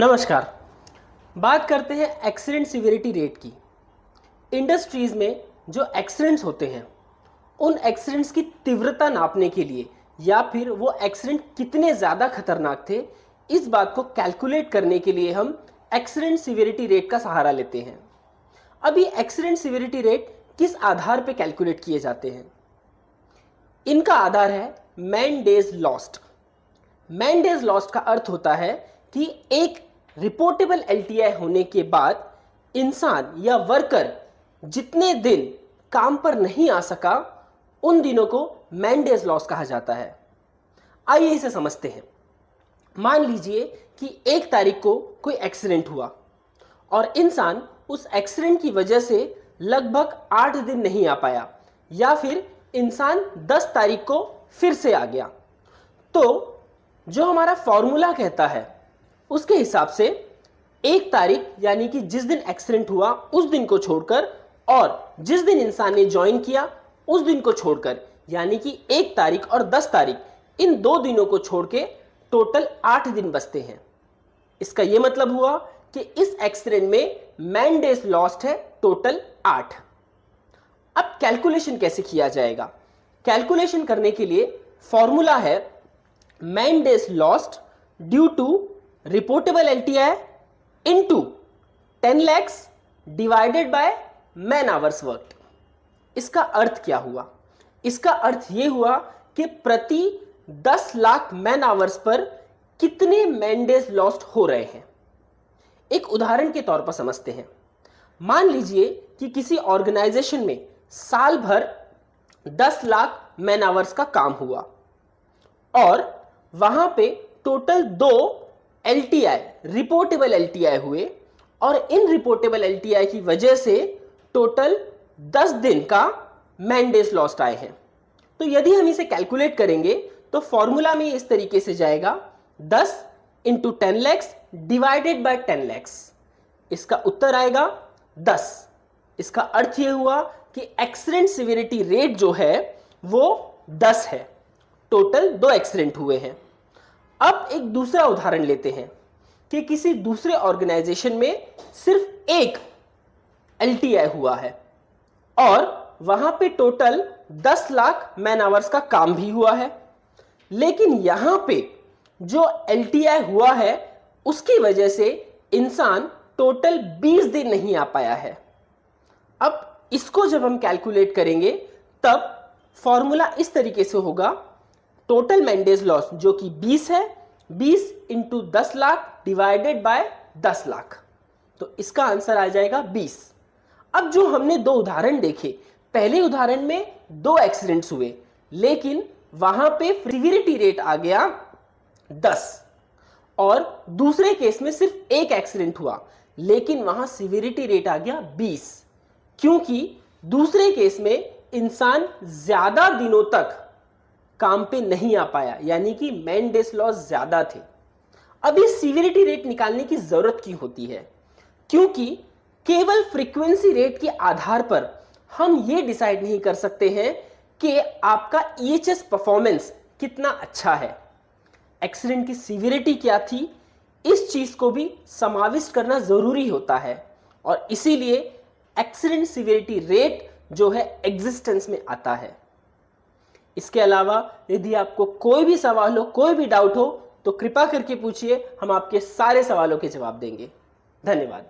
नमस्कार। बात करते हैं एक्सीडेंट सिवियरिटी रेट की। इंडस्ट्रीज में जो एक्सीडेंट्स होते हैं उन एक्सीडेंट्स की तीव्रता नापने के लिए या फिर वो एक्सीडेंट कितने ज़्यादा खतरनाक थे इस बात को कैलकुलेट करने के लिए हम एक्सीडेंट सिवियरिटी रेट का सहारा लेते हैं। अभी एक्सीडेंट सिवियरिटी रेट किस आधार पर कैलकुलेट किए जाते हैं? इनका आधार है man days lost. Man days lost का अर्थ होता है कि एक रिपोर्टेबल एलटीआई होने के बाद इंसान या वर्कर जितने दिन काम पर नहीं आ सका उन दिनों को मैन डेज लॉस कहा जाता है। आइए इसे समझते हैं। मान लीजिए कि 1 तारीख को कोई एक्सीडेंट हुआ और इंसान उस एक्सीडेंट की वजह से लगभग 8 दिन नहीं आ पाया, या फिर इंसान 10 तारीख को फिर से आ गया। तो जो हमारा फॉर्मूला कहता है उसके हिसाब से 1 तारीख यानी कि जिस दिन एक्सीडेंट हुआ उस दिन को छोड़कर और जिस दिन इंसान ने ज्वाइन किया उस दिन को छोड़कर यानी कि 1 तारीख और 10 तारीख, इन 2 दिनों को छोड़ के टोटल 8 दिन बचते हैं। इसका यह मतलब हुआ कि इस एक्सीडेंट में मैन डेज लॉस्ट है टोटल 8। अब कैलकुलेशन कैसे किया जाएगा? कैलकुलेशन करने के लिए फॉर्मूला है man days lost due to reportable L T I into 10 lakhs divided by man hours work. इसका अर्थ क्या हुआ? इसका अर्थ यह हुआ कि प्रति 10 लाख मैन आवर्स पर कितने मैन डेज लॉस्ट हो रहे हैं। एक उदाहरण के तौर पर समझते हैं। मान लीजिए कि किसी ऑर्गेनाइजेशन में साल भर 10 लाख मैन आवर्स का काम हुआ और वहां पे टोटल 2 एलटीआई रिपोर्टेबल एलटीआई हुए और इन रिपोर्टेबल एलटीआई की वजह से टोटल 10 दिन का मैन डेज लॉस्ट आए हैं। तो यदि हम इसे कैलकुलेट करेंगे तो फॉर्मूला में इस तरीके से जाएगा 10 into 10 lakhs divided bye 10 lakhs। इसका उत्तर आएगा 10। इसका अर्थ यह हुआ कि एक्सीडेंट सिवियरिटी रेट जो है वो 10 है। टोटल 2 एक्सीडेंट हुए हैं। अब एक दूसरा उदाहरण लेते हैं कि किसी दूसरे ऑर्गेनाइजेशन में सिर्फ 1 एलटीआई हुआ है और वहां पे टोटल 10 लाख मैन आवर्स का काम भी हुआ है, लेकिन यहां पे जो एलटीआई हुआ है उसकी वजह से इंसान टोटल 20 दिन नहीं आ पाया है। अब इसको जब हम कैलकुलेट करेंगे तब फॉर्मूला इस तरीके से होगा, टोटल मैन डेज लॉस जो कि 20 है, 20 into 10 lakh divided by 10 lakh. तो इसका आंसर आ जाएगा 20। अब जो हमने 2 उदाहरण देखे, पहले उदाहरण में 2 एक्सीडेंट्स हुए लेकिन वहां पे सिवियरिटी रेट आ गया 10 और दूसरे केस में सिर्फ 1 एक्सीडेंट हुआ लेकिन वहां सिवियरिटी रेट आ गया 20, क्योंकि दूसरे केस में इंसान ज्यादा दिनों तक काम पे नहीं आ पाया यानी कि मैन डेज लॉस ज्यादा थे। अब इस सिवियरिटी रेट निकालने की जरूरत क्यों होती है? क्योंकि केवल फ्रीक्वेंसी रेट के आधार पर हम ये डिसाइड नहीं कर सकते हैं कि आपका ईएचएस परफॉर्मेंस कितना अच्छा है। एक्सीडेंट की सिवियरिटी क्या थी, इस चीज को भी समाविष्ट करना जरूरी होता है और इसीलिए एक्सीडेंट सिवियरिटी रेट जो है एग्जिस्टेंस में आता है। इसके अलावा यदि आपको कोई भी सवाल हो, कोई भी डाउट हो तो कृपा करके पूछिए, हम आपके सारे सवालों के जवाब देंगे। धन्यवाद।